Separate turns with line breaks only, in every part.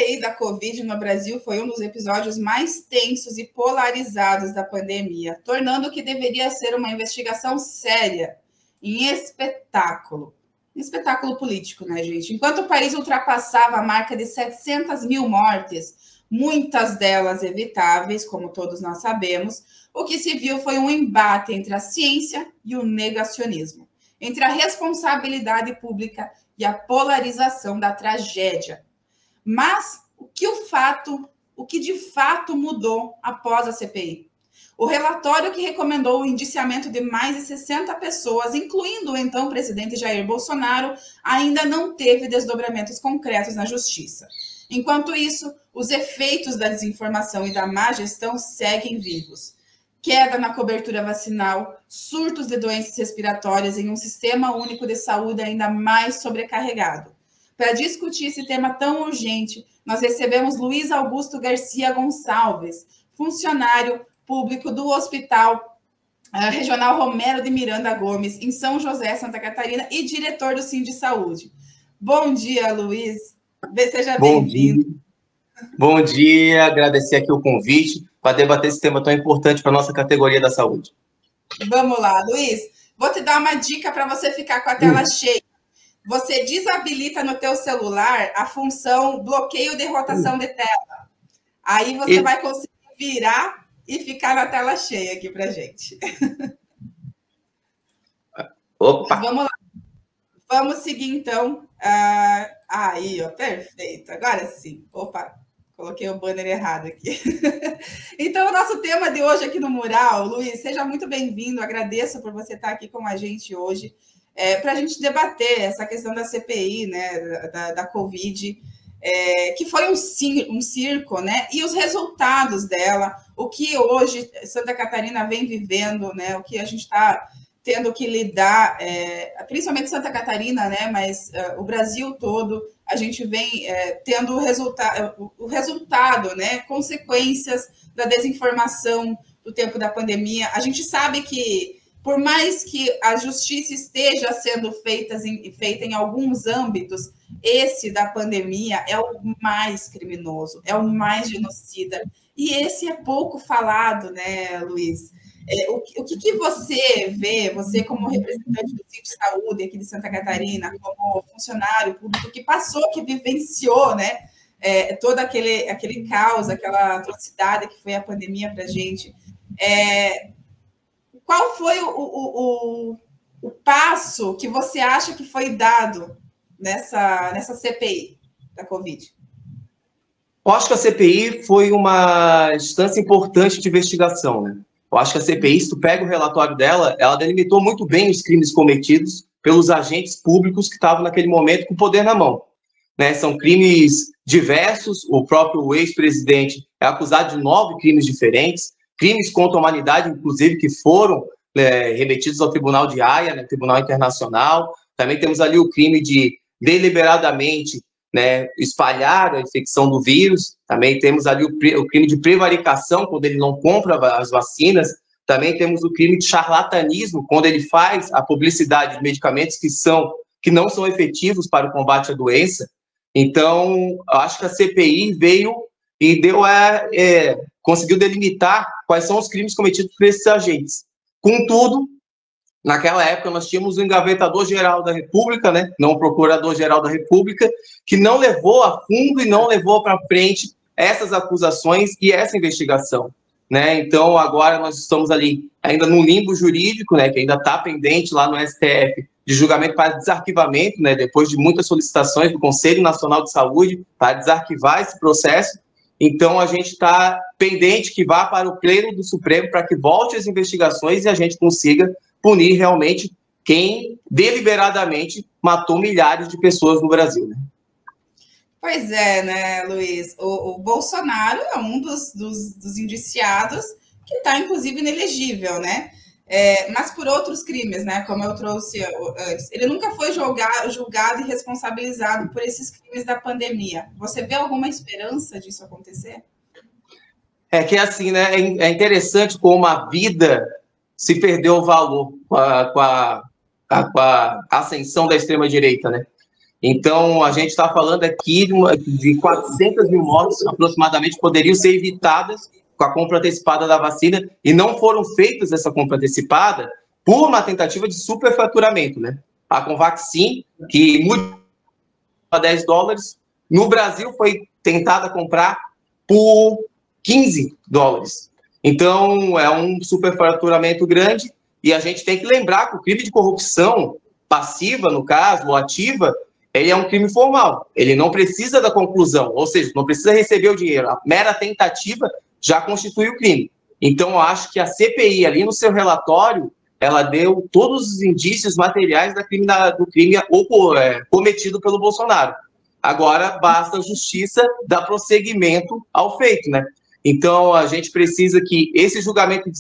CPI da Covid no Brasil foi um dos episódios mais tensos e polarizados da pandemia, tornando o que deveria ser uma investigação séria em espetáculo. Espetáculo político, né, gente? Enquanto o país ultrapassava a marca de 700 mil mortes, muitas delas evitáveis, como todos nós sabemos, o que se viu foi um embate entre a ciência e o negacionismo, entre a responsabilidade pública e a polarização da tragédia. Mas o que de fato mudou após a CPI? O relatório que recomendou o indiciamento de mais de 60 pessoas, incluindo o então presidente Jair Bolsonaro, ainda não teve desdobramentos concretos na justiça. Enquanto isso, os efeitos da desinformação e da má gestão seguem vivos. Queda na cobertura vacinal, surtos de doenças respiratórias em um sistema único de saúde ainda mais sobrecarregado. Para discutir esse tema tão urgente, nós recebemos Luiz Augusto Garcia Gonçalves, funcionário público do Hospital Regional Romero de Miranda Gomes, em São José, Santa Catarina, e diretor do Sind Saúde. Bom dia, Luiz. Seja bem-vindo.
Bom dia, agradecer aqui o convite para debater esse tema tão importante para a nossa categoria da saúde.
Vamos lá, Luiz. Vou te dar uma dica para você ficar com a tela cheia. Você desabilita no teu celular a função bloqueio de rotação de tela. Aí você vai conseguir virar e ficar na tela cheia aqui para gente.
Opa!
Vamos lá. Vamos seguir, então. Aí, ó, perfeito. Agora sim. Opa, coloquei o banner errado aqui. Então, o nosso tema de hoje aqui no Mural, Luiz, seja muito bem-vindo. Agradeço por você estar aqui com a gente hoje, para a gente debater essa questão da CPI, né, da Covid, que foi um circo, né, e os resultados dela, o que hoje Santa Catarina vem vivendo, né, o que a gente está tendo que lidar, principalmente Santa Catarina, né, mas o Brasil todo, a gente vem tendo o resultado, né, consequências da desinformação do tempo da pandemia. A gente sabe que, por mais que a justiça esteja sendo feita em alguns âmbitos, esse da pandemia é o mais criminoso, é o mais genocida. E esse é pouco falado, né, Luiz? O que você vê, você como representante do Sind Saúde aqui de Santa Catarina, como funcionário público que passou, que vivenciou, né, todo aquele caos, aquela atrocidade que foi a pandemia para a gente, qual foi o passo que você acha que foi dado nessa CPI da Covid?
Eu acho que a CPI foi uma instância importante de investigação, né? Eu acho que a CPI, se tu pega o relatório dela, ela delimitou muito bem os crimes cometidos pelos agentes públicos que estavam naquele momento com o poder na mão, né? São crimes diversos, o próprio ex-presidente é acusado de 9 crimes diferentes, crimes contra a humanidade, inclusive, que foram remetidos ao Tribunal de Haia, né, Tribunal Internacional. Também temos ali o crime de deliberadamente, né, espalhar a infecção do vírus. Também temos ali o crime de prevaricação, quando ele não compra as vacinas. Também temos o crime de charlatanismo, quando ele faz a publicidade de medicamentos que não são efetivos para o combate à doença. Então, acho que a CPI veio e conseguiu delimitar quais são os crimes cometidos por esses agentes. Contudo, naquela época, nós tínhamos o engavetador-geral da República, né, não o procurador-geral da República, que não levou a fundo e não levou para frente essas acusações e essa investigação, né? Então, agora nós estamos ali ainda num limbo jurídico, né, que ainda está pendente lá no STF, de julgamento para desarquivamento, né, depois de muitas solicitações do Conselho Nacional de Saúde para desarquivar esse processo. Então, a gente está pendente que vá para o Pleno do Supremo para que volte as investigações e a gente consiga punir realmente quem deliberadamente matou milhares de pessoas no Brasil, né?
Pois é, né, Luiz? O Bolsonaro é um dos indiciados que está, inclusive, inelegível, né? Mas por outros crimes, né? Como eu trouxe antes. Ele nunca foi julgado e responsabilizado por esses crimes da pandemia. Você vê alguma esperança disso acontecer?
É que, assim, né? É interessante como a vida se perdeu o valor com a ascensão da extrema-direita, né? Então, a gente está falando aqui de 400 mil mortes, aproximadamente, poderiam ser evitadas com a compra antecipada da vacina, e não foram feitas essa compra antecipada por uma tentativa de superfaturamento, né? A Covaxin, que muda a $10, no Brasil foi tentada comprar por $15. Então, é um superfaturamento grande, e a gente tem que lembrar que o crime de corrupção passiva, no caso, ou ativa, ele é um crime formal. Ele não precisa da conclusão, ou seja, não precisa receber o dinheiro. A mera tentativa já constitui o crime. Então, eu acho que a CPI, ali no seu relatório, ela deu todos os indícios materiais do crime cometido pelo Bolsonaro. Agora, basta a justiça dar prosseguimento ao feito, né? Então, a gente precisa que esse julgamento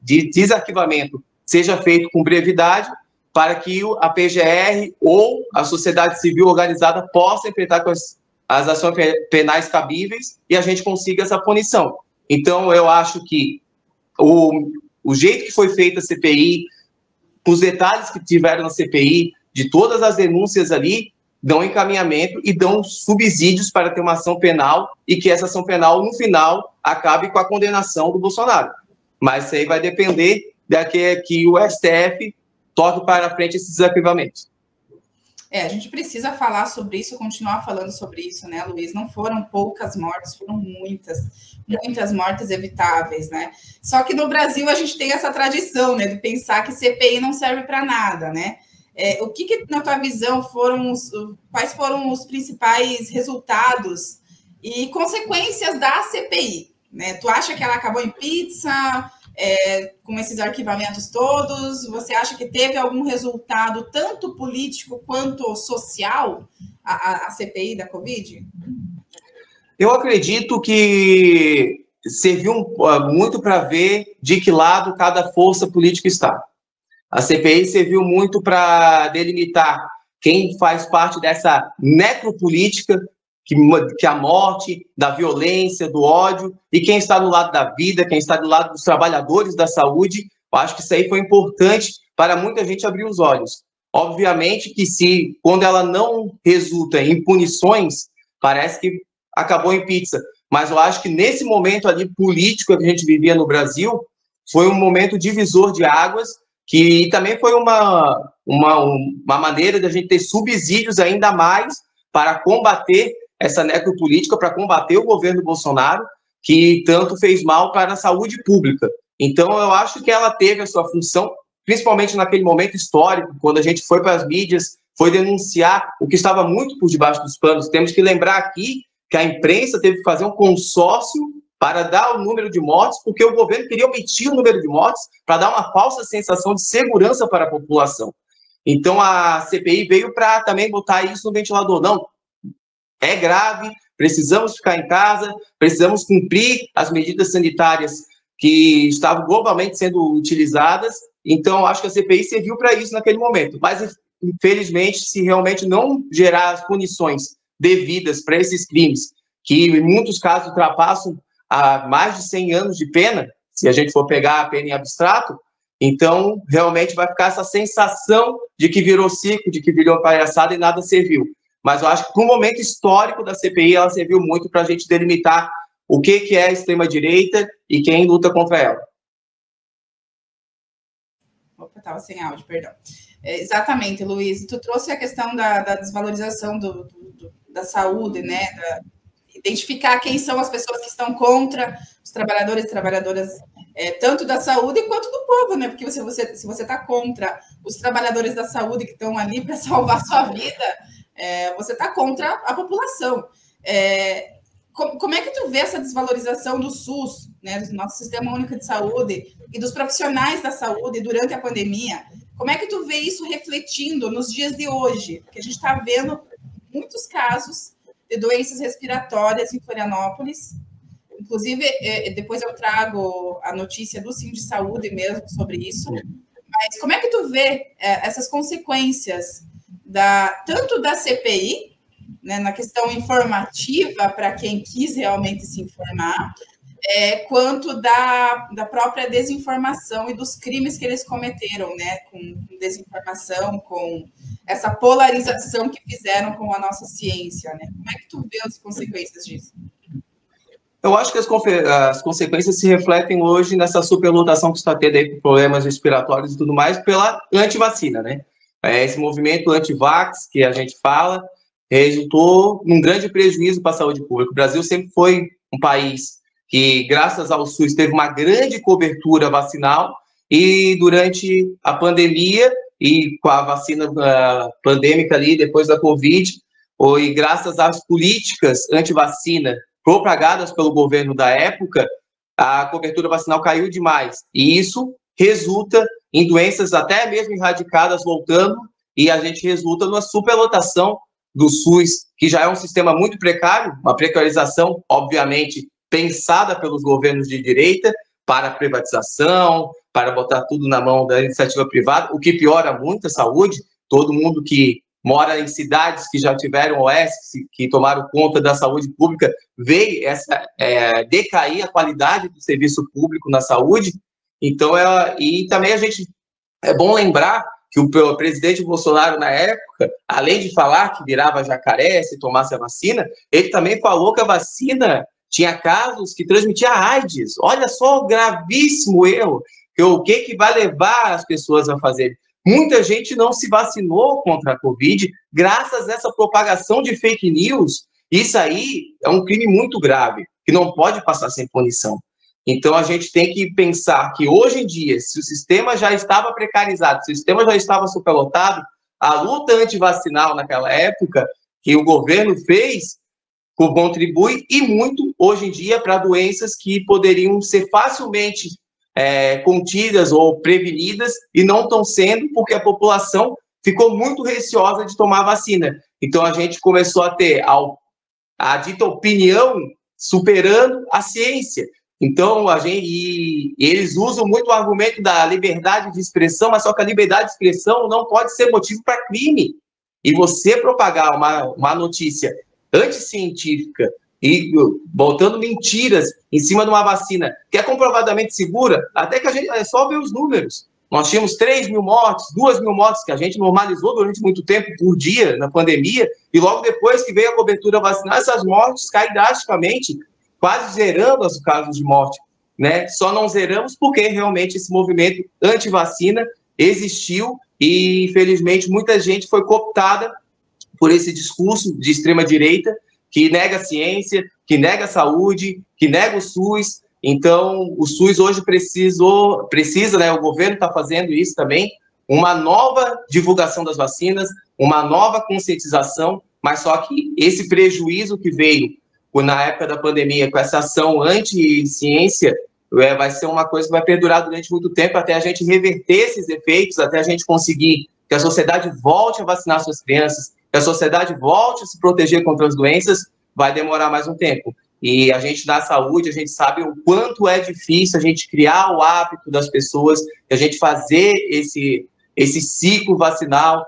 de desarquivamento seja feito com brevidade, para que a PGR ou a sociedade civil organizada possa enfrentar com as ações penais cabíveis e a gente consiga essa punição. Então, eu acho que o jeito que foi feita a CPI, os detalhes que tiveram na CPI, de todas as denúncias ali, dão encaminhamento e dão subsídios para ter uma ação penal e que essa ação penal, no final, acabe com a condenação do Bolsonaro. Mas isso aí vai depender que o STF toque para frente esses desarquivamentos.
A gente precisa falar sobre isso, continuar falando sobre isso, né, Luiz? Não foram poucas mortes, foram muitas mortes evitáveis, né? Só que no Brasil a gente tem essa tradição, né, de pensar que CPI não serve para nada, né? O que, na tua visão, quais foram os principais resultados e consequências da CPI? Né? Tu acha que ela acabou em pizza, com esses arquivamentos todos? Você acha que teve algum resultado, tanto político quanto social, a CPI da Covid?
Eu acredito que serviu muito para ver de que lado cada força política está. A CPI serviu muito para delimitar quem faz parte dessa necropolítica, que a morte, da violência, do ódio, e quem está do lado da vida, quem está do lado dos trabalhadores da saúde. Eu acho que isso aí foi importante para muita gente abrir os olhos. Obviamente que quando ela não resulta em punições, parece que acabou em pizza. Mas eu acho que nesse momento ali político que a gente vivia no Brasil, foi um momento divisor de águas, que também foi uma maneira de a gente ter subsídios ainda mais para combater essa necropolítica, para combater o governo Bolsonaro, que tanto fez mal para a saúde pública. Então, eu acho que ela teve a sua função, principalmente naquele momento histórico, quando a gente foi para as mídias, foi denunciar o que estava muito por debaixo dos panos. Temos que lembrar aqui que a imprensa teve que fazer um consórcio para dar o número de mortes, porque o governo queria omitir o número de mortes para dar uma falsa sensação de segurança para a população. Então, a CPI veio para também botar isso no ventilador. Não, é grave, precisamos ficar em casa, precisamos cumprir as medidas sanitárias que estavam globalmente sendo utilizadas. Então, acho que a CPI serviu para isso naquele momento. Mas, infelizmente, se realmente não gerar as punições devidas para esses crimes, que em muitos casos ultrapassam a mais de 100 anos de pena, se a gente for pegar a pena em abstrato, então realmente vai ficar essa sensação de que virou circo, de que virou palhaçada e nada serviu. Mas eu acho que, para o momento histórico da CPI, ela serviu muito para a gente delimitar o que é a extrema-direita e quem luta contra ela.
Opa, estava sem áudio, perdão. Exatamente, Luiz. Tu trouxe a questão da desvalorização da saúde, né? Identificar quem são as pessoas que estão contra os trabalhadores e trabalhadoras, tanto da saúde quanto do povo, né? Porque se você está contra os trabalhadores da saúde que estão ali para salvar a sua vida, você está contra a população. Como é que tu vê essa desvalorização do SUS, né, do nosso Sistema Único de Saúde, e dos profissionais da saúde durante a pandemia? Como é que tu vê isso refletindo nos dias de hoje? Porque a gente está vendo muitos casos de doenças respiratórias em Florianópolis. Inclusive, depois eu trago a notícia do Sindisaúde mesmo sobre isso. Mas como é que tu vê essas consequências tanto da CPI, né, na questão informativa para quem quis realmente se informar, quanto da própria desinformação e dos crimes que eles cometeram, né? Com desinformação, com essa polarização que fizeram com a nossa ciência, né? Como é que tu vê as consequências disso?
Eu acho que as consequências se refletem hoje nessa superlotação que está tendo aí com problemas respiratórios e tudo mais pela antivacina, né? Esse movimento anti-vax que a gente fala resultou num grande prejuízo para a saúde pública. O Brasil sempre foi um país que, graças ao SUS, teve uma grande cobertura vacinal e durante a pandemia e com a vacina pandêmica ali, depois da Covid, e graças às políticas anti-vacina propagadas pelo governo da época, a cobertura vacinal caiu demais. E isso resulta em doenças até mesmo erradicadas voltando, e a gente resulta numa superlotação do SUS, que já é um sistema muito precário, uma precarização, obviamente, pensada pelos governos de direita para privatização, para botar tudo na mão da iniciativa privada, o que piora muito a saúde. Todo mundo que mora em cidades que já tiveram OS, que tomaram conta da saúde pública, vê decair a qualidade do serviço público na saúde. Então, e também é bom lembrar que o presidente Bolsonaro, na época, além de falar que virava jacaré se tomasse a vacina, ele também falou que a vacina tinha casos que transmitia AIDS. Olha só o gravíssimo erro, o que vai levar as pessoas a fazer. Muita gente não se vacinou contra a Covid graças a essa propagação de fake news. Isso aí é um crime muito grave, que não pode passar sem punição. Então, a gente tem que pensar que, hoje em dia, se o sistema já estava precarizado, se o sistema já estava superlotado, a luta antivacinal naquela época, que o governo fez, contribui e muito, hoje em dia, para doenças que poderiam ser facilmente contidas ou prevenidas e não estão sendo, porque a população ficou muito receosa de tomar a vacina. Então, a gente começou a ter a dita opinião superando a ciência. Então, eles usam muito o argumento da liberdade de expressão, mas só que a liberdade de expressão não pode ser motivo para crime. E você propagar uma notícia anticientífica e botando mentiras em cima de uma vacina que é comprovadamente segura, até que a gente é só ver os números. Nós tínhamos 3 mil mortes, 2 mil mortes, que a gente normalizou durante muito tempo por dia na pandemia, e logo depois que veio a cobertura vacinal, essas mortes caem drasticamente, quase zerando os casos de morte, né? Só não zeramos porque realmente esse movimento anti-vacina existiu e, infelizmente, muita gente foi cooptada por esse discurso de extrema-direita que nega a ciência, que nega a saúde, que nega o SUS. Então, o SUS hoje precisa, né? O governo está fazendo isso também, uma nova divulgação das vacinas, uma nova conscientização, mas só que esse prejuízo que veio na época da pandemia, com essa ação anti-ciência, vai ser uma coisa que vai perdurar durante muito tempo, até a gente reverter esses efeitos, até a gente conseguir que a sociedade volte a vacinar suas crianças, que a sociedade volte a se proteger contra as doenças, vai demorar mais um tempo. E a gente, na saúde, a gente sabe o quanto é difícil a gente criar o hábito das pessoas, a gente fazer esse ciclo vacinal.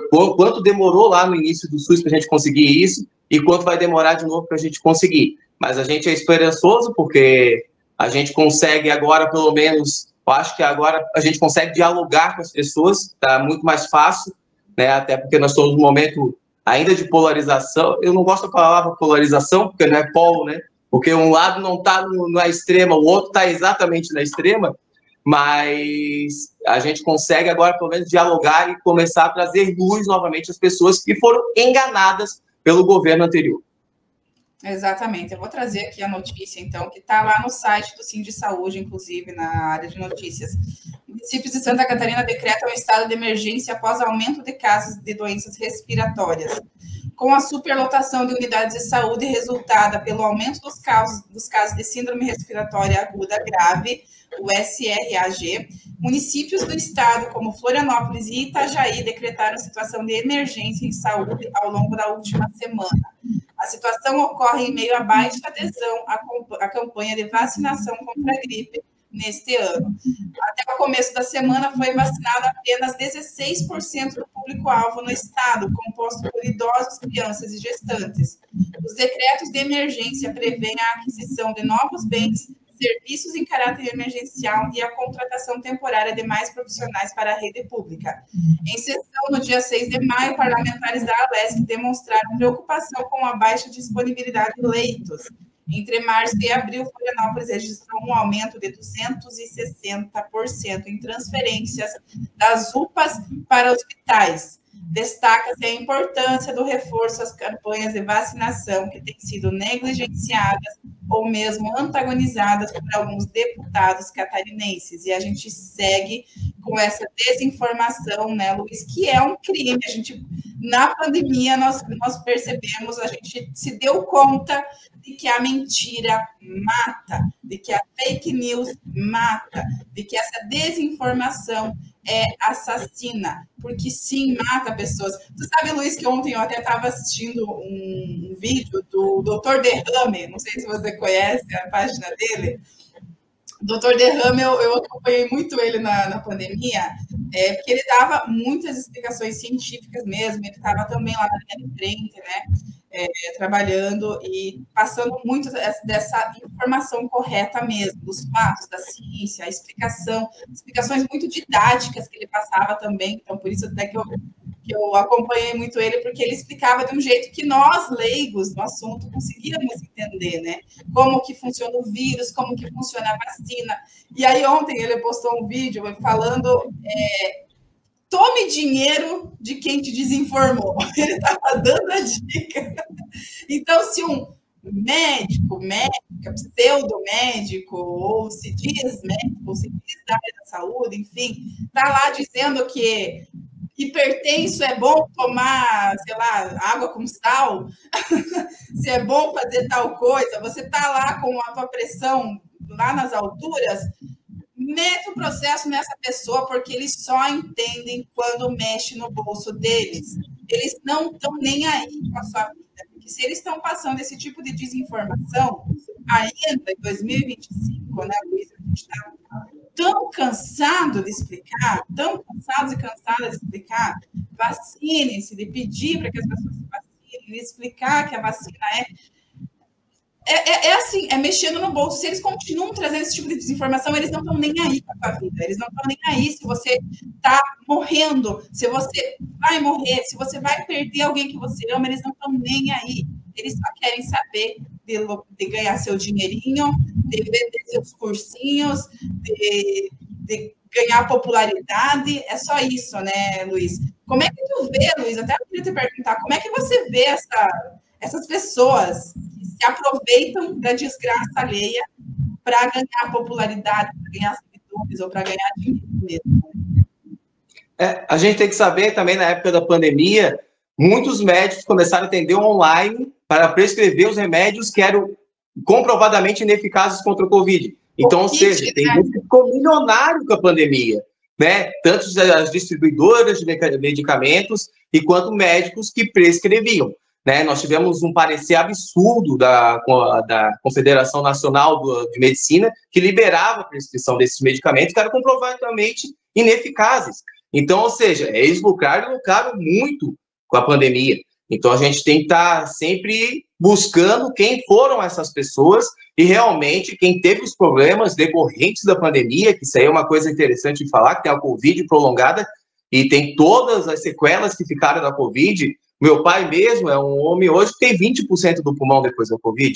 Quanto demorou lá no início do SUS para a gente conseguir isso, e quanto vai demorar de novo para a gente conseguir. Mas a gente é esperançoso, porque a gente consegue agora, pelo menos, eu acho que agora a gente consegue dialogar com as pessoas, está muito mais fácil, né? Até porque nós estamos num momento ainda de polarização. Eu não gosto da palavra polarização, porque não é polo, né? Porque um lado não está na extrema, o outro está exatamente na extrema, mas a gente consegue agora, pelo menos, dialogar e começar a trazer luz novamente às pessoas que foram enganadas pelo governo anterior.
Exatamente. Eu vou trazer aqui a notícia, então, que está lá no site do Sindsaúde, inclusive, na área de notícias. Municípios de Santa Catarina decretam um estado de emergência após aumento de casos de doenças respiratórias. Com a superlotação de unidades de saúde resultada pelo aumento dos casos de síndrome respiratória aguda grave, o SRAG, municípios do estado, como Florianópolis e Itajaí, decretaram situação de emergência em saúde ao longo da última semana. A situação ocorre em meio à baixa adesão à campanha de vacinação contra a gripe neste ano. Até o começo da semana foi vacinado apenas 16% do público-alvo no estado, composto por idosos, crianças e gestantes. Os decretos de emergência prevêem a aquisição de novos bens, serviços em caráter emergencial e a contratação temporária de mais profissionais para a rede pública. Em sessão, no dia 6 de maio, parlamentares da Alesc demonstraram preocupação com a baixa disponibilidade de leitos. Entre março e abril, Florianópolis registrou um aumento de 260% em transferências das UPAs para hospitais. Destaca-se a importância do reforço às campanhas de vacinação que têm sido negligenciadas ou mesmo antagonizadas por alguns deputados catarinenses. E a gente segue com essa desinformação, né, Luiz, que é um crime. A gente, na pandemia, nós percebemos, a gente se deu conta de que a mentira mata, de que a fake news mata, de que essa desinformação é assassina, porque sim, mata pessoas. Tu sabe, Luiz, que ontem eu até estava assistindo um vídeo do Dr. Derrame, não sei se você conhece a página dele. Dr. Derrame, eu acompanhei muito ele na pandemia, porque ele dava muitas explicações científicas mesmo, ele estava também lá na linha de frente, né? Trabalhando e passando muito dessa informação correta mesmo, dos fatos, da ciência, a explicações muito didáticas que ele passava também, então por isso até que eu acompanhei muito ele, porque ele explicava de um jeito que nós, leigos no assunto, conseguíamos entender, né? Como que funciona o vírus, como que funciona a vacina. E aí ontem ele postou um vídeo falando... tome dinheiro de quem te desinformou. Ele estava dando a dica. Então, se um médico, médica, pseudo-médico, ou se diz médico, ou se diz da área da saúde, enfim, está lá dizendo que hipertenso é bom tomar, sei lá, água com sal, se é bom fazer tal coisa, você está lá com a tua pressão lá nas alturas, mete o processo nessa pessoa, porque eles só entendem quando mexe no bolso deles. Eles não estão nem aí com a sua vida. Porque se eles estão passando esse tipo de desinformação, ainda em 2025, né, Luiz, a gente está tão cansado de explicar, tão cansados e cansadas de explicar, vacinem-se, de pedir para que as pessoas se vacinem, de explicar que a vacina é assim, é mexendo no bolso. Se eles continuam trazendo esse tipo de desinformação, eles não estão nem aí com a sua vida. Eles não estão nem aí se você está morrendo, se você vai morrer, se você vai perder alguém que você ama, eles não estão nem aí. Eles só querem saber de ganhar seu dinheirinho, de vender seus cursinhos, de ganhar popularidade. É só isso, né, Luiz? Como é que tu vê, Luiz? Até eu queria te perguntar, como é que você vê essas pessoas que se aproveitam da desgraça alheia para ganhar popularidade, para ganhar seguidores ou para ganhar dinheiro mesmo?
A gente tem que saber também, na época da pandemia, muitos médicos começaram a atender online para prescrever os remédios que eram comprovadamente ineficazes contra o Covid. Então, ou seja, tem gente que ficou milionário com a pandemia, né? Tanto as distribuidoras de medicamentos e quanto médicos que prescreviam. Né, nós tivemos um parecer absurdo da Confederação Nacional de Medicina, que liberava a prescrição desses medicamentos que eram comprovadamente ineficazes. Então, ou seja, eles lucraram muito com a pandemia. Então, a gente tem que estar sempre buscando quem foram essas pessoas e realmente quem teve os problemas decorrentes da pandemia, que isso aí é uma coisa interessante de falar, que tem a Covid prolongada e tem todas as sequelas que ficaram da Covid. Meu pai mesmo é um homem hoje que tem 20% do pulmão depois da Covid.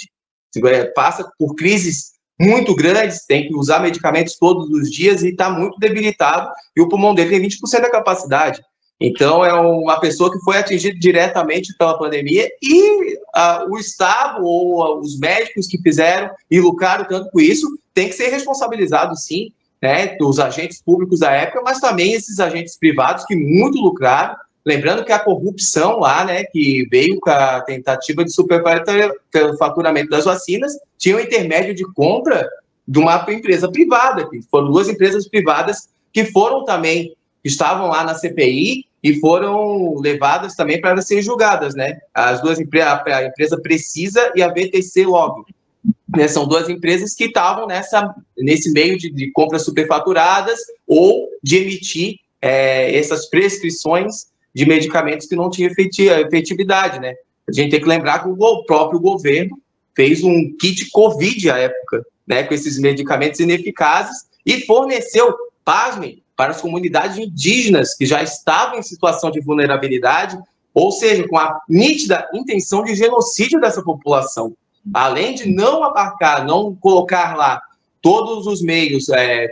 Passa por crises muito grandes, tem que usar medicamentos todos os dias e está muito debilitado, e o pulmão dele tem 20% da capacidade. Então, é uma pessoa que foi atingida diretamente pela pandemia e o Estado ou os médicos que fizeram e lucraram tanto com isso tem que ser responsabilizado, sim, né, os agentes públicos da época, mas também esses agentes privados que muito lucraram. Lembrando que a corrupção lá, né, que veio com a tentativa de superfaturamento das vacinas, tinha um intermédio de compra de uma empresa privada, que foram duas empresas privadas que foram também, estavam lá na CPI e foram levadas também para serem julgadas, né? As duas empresas, a empresa Precisa e a VTC Log. né, são duas empresas que estavam nesse meio de compras superfaturadas ou de emitir essas prescrições de medicamentos que não tinham efetividade, né? A gente tem que lembrar que o próprio governo fez um kit Covid à época, né, com esses medicamentos ineficazes e forneceu, pasmem, para as comunidades indígenas que já estavam em situação de vulnerabilidade, ou seja, com a nítida intenção de genocídio dessa população. Além de não abarcar, não colocar lá todos os meios,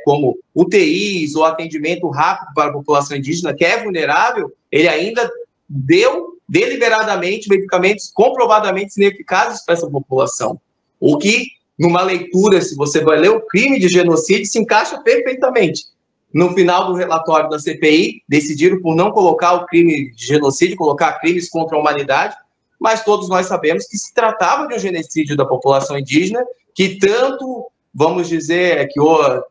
como UTIs ou atendimento rápido para a população indígena, que é vulnerável, ele ainda deu deliberadamente medicamentos comprovadamente ineficazes para essa população. O que, numa leitura, se você vai ler o crime de genocídio, se encaixa perfeitamente. No final do relatório da CPI, decidiram por não colocar o crime de genocídio, colocar crimes contra a humanidade, mas todos nós sabemos que se tratava de um genocídio da população indígena, que tanto, vamos dizer,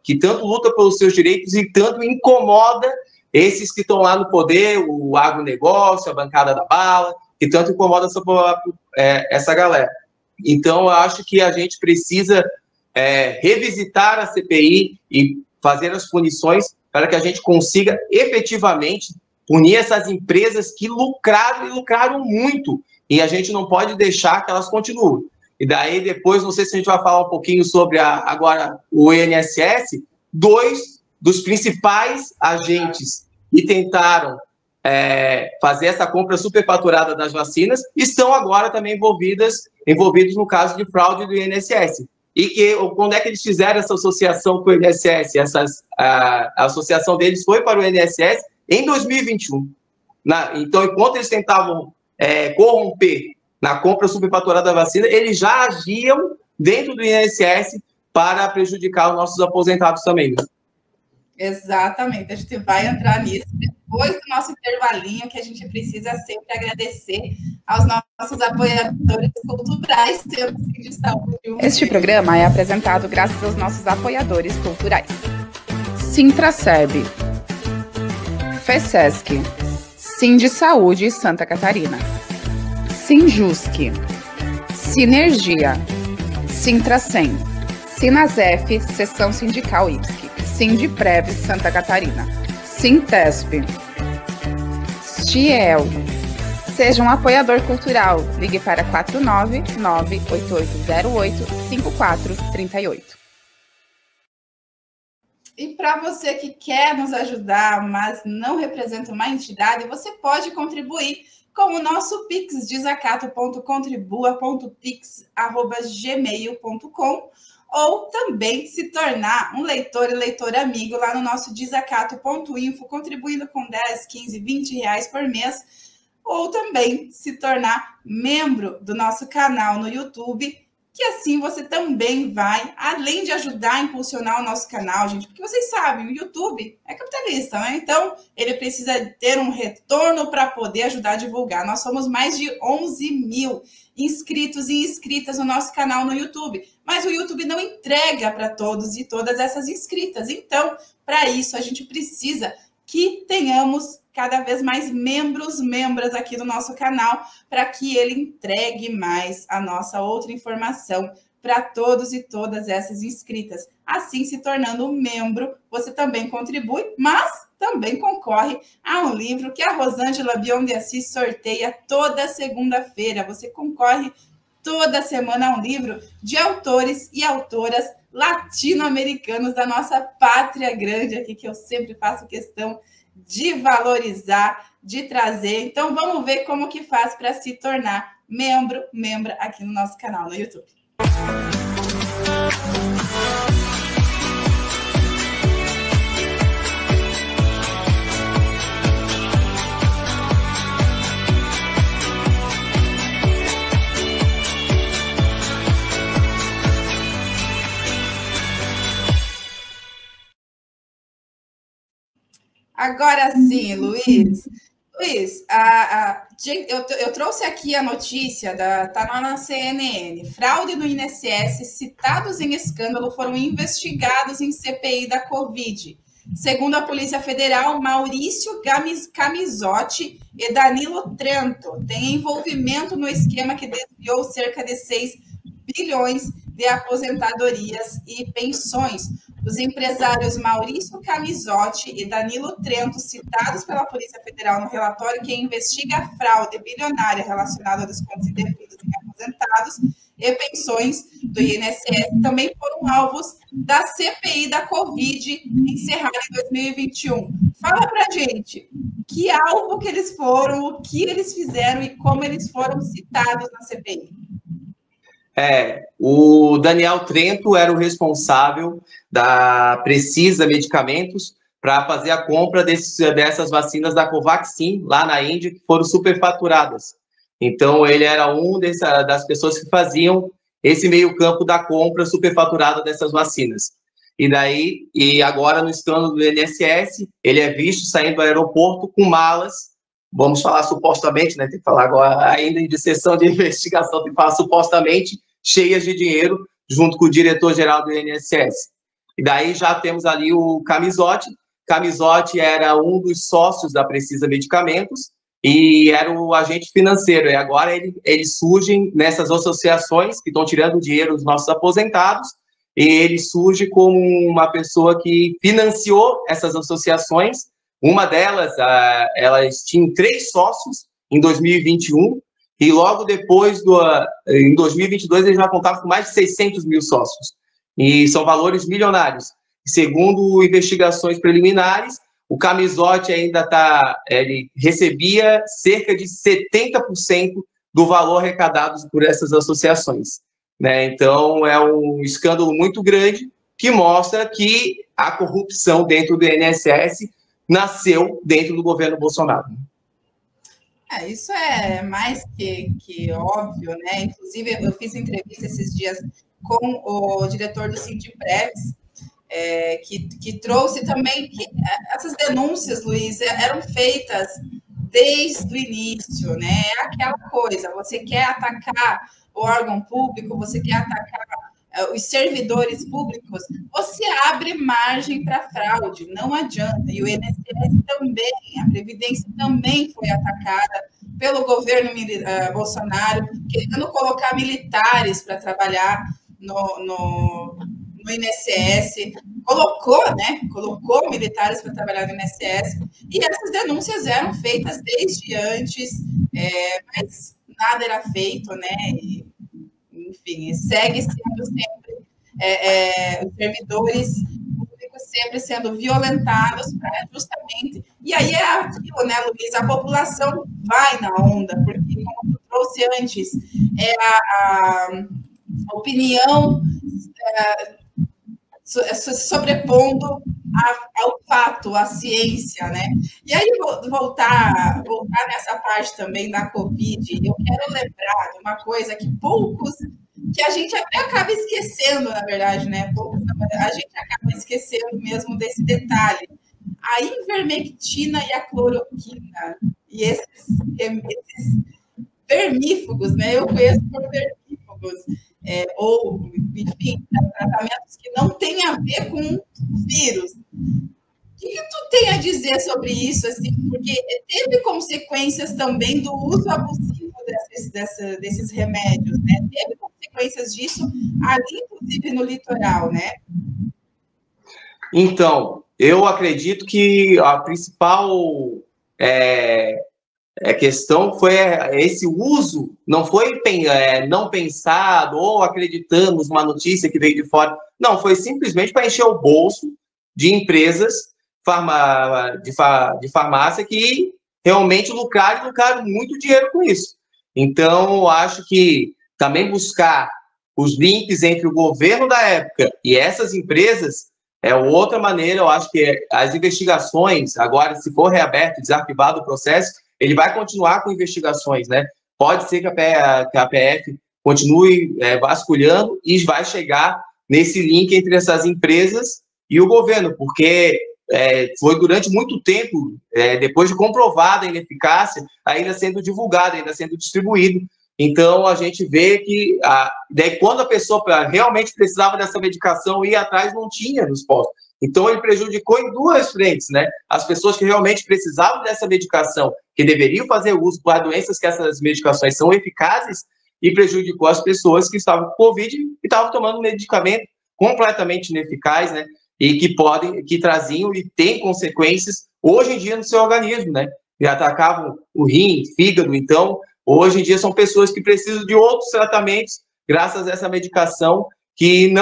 que tanto luta pelos seus direitos e tanto incomoda esses que estão lá no poder, o agronegócio, a bancada da bala, que tanto incomoda essa galera. Então, eu acho que a gente precisa revisitar a CPI e fazer as punições para que a gente consiga efetivamente punir essas empresas que lucraram e lucraram muito. E a gente não pode deixar que elas continuem. E daí, depois, não sei se a gente vai falar um pouquinho sobre agora o INSS, dois dos principais agentes que tentaram fazer essa compra superfaturada das vacinas estão agora também envolvidos no caso de fraude do INSS. E quando é que eles fizeram essa associação com o INSS? A associação deles foi para o INSS em 2021. Então, enquanto eles tentavam corromper na compra superfaturada da vacina, eles já agiam dentro do INSS para prejudicar os nossos aposentados também. Né?
Exatamente, a gente vai entrar nisso depois do nosso intervalinho, que a gente precisa sempre agradecer aos nossos apoiadores culturais.
Este programa é apresentado graças aos nossos apoiadores culturais. Sintraceb, FESESC, Sind Saúde Santa Catarina, Sinjusc, Sinergia, Sintracem, Sinasef, Seção Sindical IPSC, Sindprev Santa Catarina, Sintesp, Stiel. Seja um apoiador cultural. Ligue para 499-8808-5438.
E para você que quer nos ajudar, mas não representa uma entidade, você pode contribuir com o nosso Pix, desacato.contribua.pix@gmail.com, ou também se tornar um leitor e leitora amigo lá no nosso desacato.info, contribuindo com 10, 15, 20 reais por mês, ou também se tornar membro do nosso canal no YouTube, que assim você também vai, além de ajudar a impulsionar o nosso canal, gente, porque vocês sabem, o YouTube é capitalista, né? Então, ele precisa ter um retorno para poder ajudar a divulgar. Nós somos mais de 11 mil inscritos e inscritas no nosso canal no YouTube, mas o YouTube não entrega para todos e todas essas inscritas. Então, para isso, a gente precisa que tenhamos cada vez mais membros aqui do nosso canal, para que ele entregue mais a nossa outra informação para todos e todas essas inscritas. Assim, se tornando um membro, você também contribui, mas também concorre a um livro que a Rosângela Bion de Assis sorteia toda segunda-feira. Você concorre toda semana a um livro de autores e autoras latino-americanos da nossa pátria grande aqui, que eu sempre faço questão de valorizar, de trazer. Então, vamos ver como que faz para se tornar membra aqui no nosso canal no YouTube. Agora sim, Luiz. Luiz, eu trouxe aqui a notícia, tá lá na CNN. Fraude no INSS, citados em escândalo, foram investigados em CPI da Covid. Segundo a Polícia Federal, Maurício Camisotti e Danilo Trento têm envolvimento no esquema que desviou cerca de 6 bilhões de Aposentadorias e Pensões. Os empresários Maurício Camisotti e Danilo Trento, citados pela Polícia Federal no relatório que investiga a fraude bilionária relacionada a descontos indevidos em aposentados e pensões do INSS, também foram alvos da CPI da Covid, encerrada em 2021. Fala pra gente, que alvo que eles foram, o que eles fizeram e como eles foram citados na CPI.
O Daniel Trento era o responsável da Precisa Medicamentos para fazer a compra dessas vacinas da Covaxin, lá na Índia, que foram superfaturadas. Então, ele era das pessoas que faziam esse meio-campo da compra superfaturada dessas vacinas. E agora, no escândalo do INSS, ele é visto saindo do aeroporto com malas, vamos falar supostamente, né? Tem que falar agora, ainda em sessão de investigação, tem que falar supostamente, cheias de dinheiro, junto com o diretor-geral do INSS. E daí já temos ali o Camisotti. Camisotti era um dos sócios da Precisa Medicamentos e era o agente financeiro. E agora eles surgem nessas associações que estão tirando dinheiro dos nossos aposentados, e ele surge como uma pessoa que financiou essas associações. Uma delas, elas tinham 3 sócios em 2021, e logo depois, em 2022, eles já contavam com mais de 600 mil sócios. E são valores milionários. Segundo investigações preliminares, o Camisotti ele recebia cerca de 70% do valor arrecadado por essas associações, né? Então, é um escândalo muito grande que mostra que a corrupção dentro do INSS nasceu dentro do governo Bolsonaro.
Isso é mais que óbvio, né? Inclusive, eu fiz entrevista esses dias com o diretor do Sindipres, que trouxe também que essas denúncias, Luiz, eram feitas desde o início, né? É aquela coisa, você quer atacar o órgão público, você quer atacar os servidores públicos, você abre margem para fraude, não adianta. E o INSS também, a Previdência também foi atacada pelo governo Bolsonaro, querendo colocar militares para trabalhar no INSS, colocou militares para trabalhar no INSS, e essas denúncias eram feitas desde antes, mas nada era feito, né? E, enfim, segue sendo sempre os servidores públicos sempre sendo violentados para justamente... E aí é aquilo, né, Luiz? A população vai na onda, porque, como tu trouxe antes, a opinião sobrepondo ao fato, à ciência, né? E aí, voltar nessa parte também da Covid, eu quero lembrar de uma coisa que a gente até acaba esquecendo, na verdade, né? A gente acaba esquecendo mesmo desse detalhe. A ivermectina e a cloroquina, e esses vermífugos, né? Eu conheço por vermífugos, ou, enfim, tratamentos que não têm a ver com vírus. O que tu tem a dizer sobre isso, assim? Porque teve consequências também do uso abusivo desses remédios, né? Teve consequências disso ali, inclusive, no litoral, né?
Então, eu acredito que a principal questão foi esse uso, não foi não pensado ou acreditamos uma notícia que veio de fora. Não, foi simplesmente para encher o bolso de empresas de farmácia que realmente lucraram muito dinheiro com isso. Então, eu acho que também buscar os links entre o governo da época e essas empresas é outra maneira. Eu acho que as investigações, agora, se for reaberto, desarquivado o processo, ele vai continuar com investigações, né? Pode ser que a PF continue vasculhando e vai chegar nesse link entre essas empresas e o governo, porque foi durante muito tempo, depois de comprovada a ineficácia, ainda sendo divulgado, ainda sendo distribuído. Então, a gente vê que daí, quando a pessoa realmente precisava dessa medicação, ia atrás, não tinha nos postos. Então, ele prejudicou em 2 frentes, né? As pessoas que realmente precisavam dessa medicação, que deveriam fazer uso para doenças que essas medicações são eficazes, e prejudicou as pessoas que estavam com Covid e estavam tomando um medicamento completamente ineficaz, né? E que traziam e têm consequências hoje em dia no seu organismo, né? E atacavam o rim, fígado. Então, hoje em dia são pessoas que precisam de outros tratamentos graças a essa medicação que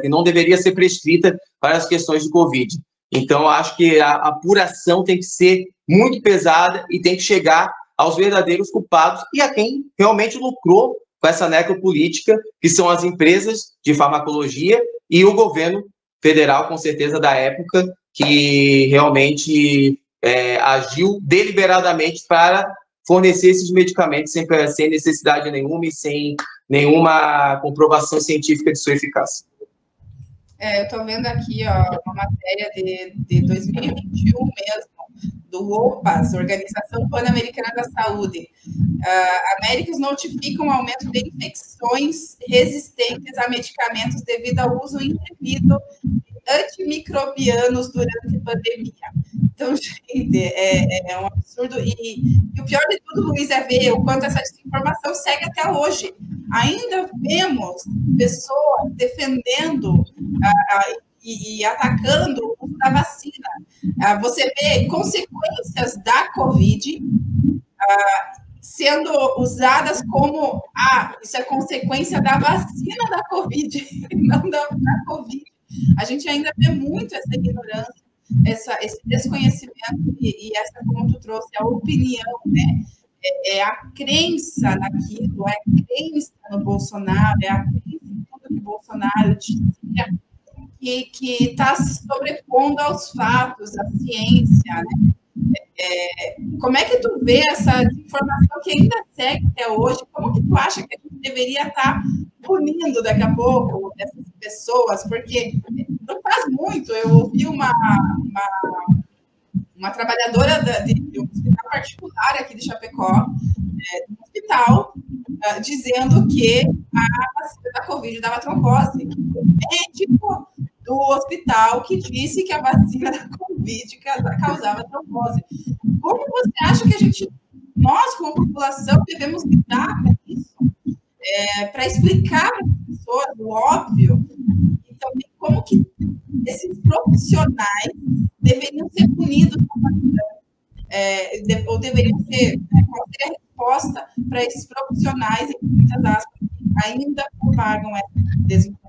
que não deveria ser prescrita para as questões de Covid. Então, acho que a apuração tem que ser muito pesada e tem que chegar aos verdadeiros culpados e a quem realmente lucrou com essa necropolítica, que são as empresas de farmacologia e o governo federal, com certeza, da época, que realmente agiu deliberadamente para fornecer esses medicamentos sem necessidade nenhuma e sem nenhuma comprovação científica de sua eficácia.
Eu estou vendo aqui uma matéria de 2021 mesmo, do OPAS, Organização Pan-Americana da Saúde. Américas notificam aumento de infecções resistentes a medicamentos devido ao uso indevido de antimicrobianos durante a pandemia. Então, gente, é um absurdo. E o pior de tudo, Luiz, é ver o quanto essa desinformação segue até hoje. Ainda vemos pessoas defendendo e atacando o uso da vacina. Você vê consequências da Covid sendo usadas como isso é consequência da vacina da Covid, não da Covid. A gente ainda vê muito essa ignorância, esse desconhecimento e essa, como tu trouxe, a opinião, né? É a crença naquilo, é a crença no Bolsonaro, é a crença em tudo que Bolsonaro dizia, que está se sobrepondo aos fatos, à ciência, né? Como é que tu vê essa informação que ainda segue até hoje? Como que tu acha que a gente deveria estar punindo daqui a pouco essas pessoas? Porque não faz muito, eu ouvi uma trabalhadora de um hospital particular aqui de Chapecó, um hospital, dizendo que a vacina da Covid dava trombose. O médico do hospital que disse que a vacina da Covid causava trombose. Como você acha que nós, como população, devemos lidar com isso? Para explicar para as pessoas o óbvio, e também como que esses profissionais deveriam ser punidos ou deveriam ser, qual seria a resposta para esses profissionais, em muitas aspas, que ainda propagam essa desinformação?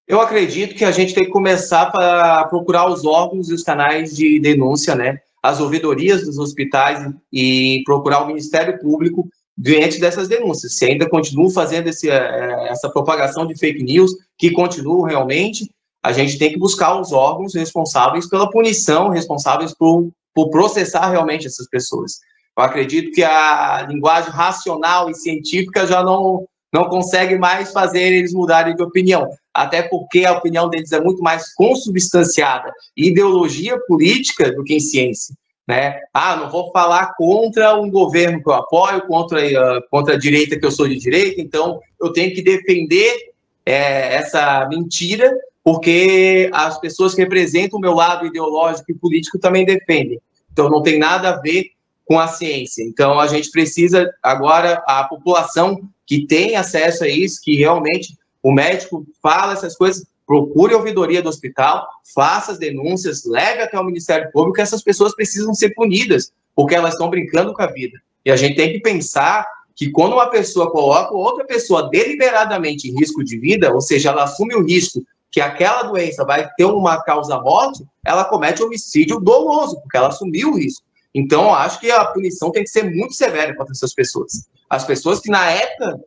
Eu acredito que a gente tem que começar a procurar os órgãos e os canais de denúncia, né? As ouvidorias dos hospitais e procurar o Ministério Público diante dessas denúncias. Se ainda continuam fazendo essa propagação de fake news, que continuam realmente, a gente tem que buscar os órgãos responsáveis pela punição, responsáveis por processar realmente essas pessoas. Eu acredito que a linguagem racional e científica já não consegue mais fazer eles mudarem de opinião, até porque a opinião deles é muito mais consubstanciada em ideologia política do que em ciência, né? Não vou falar contra um governo que eu apoio, contra a direita que eu sou de direita, então eu tenho que defender essa mentira, porque as pessoas que representam o meu lado ideológico e político também defendem. Então não tem nada a ver com a ciência. Então a gente precisa agora, a população que tem acesso a isso, que realmente o médico fala essas coisas, procure a ouvidoria do hospital, faça as denúncias, leve até o Ministério Público, essas pessoas precisam ser punidas, porque elas estão brincando com a vida. E a gente tem que pensar que quando uma pessoa coloca outra pessoa deliberadamente em risco de vida, ou seja, ela assume o risco que aquela doença vai ter uma causa-morte, ela comete homicídio doloso, porque ela assumiu o risco. Então, acho que a punição tem que ser muito severa contra essas pessoas. As pessoas que, na época,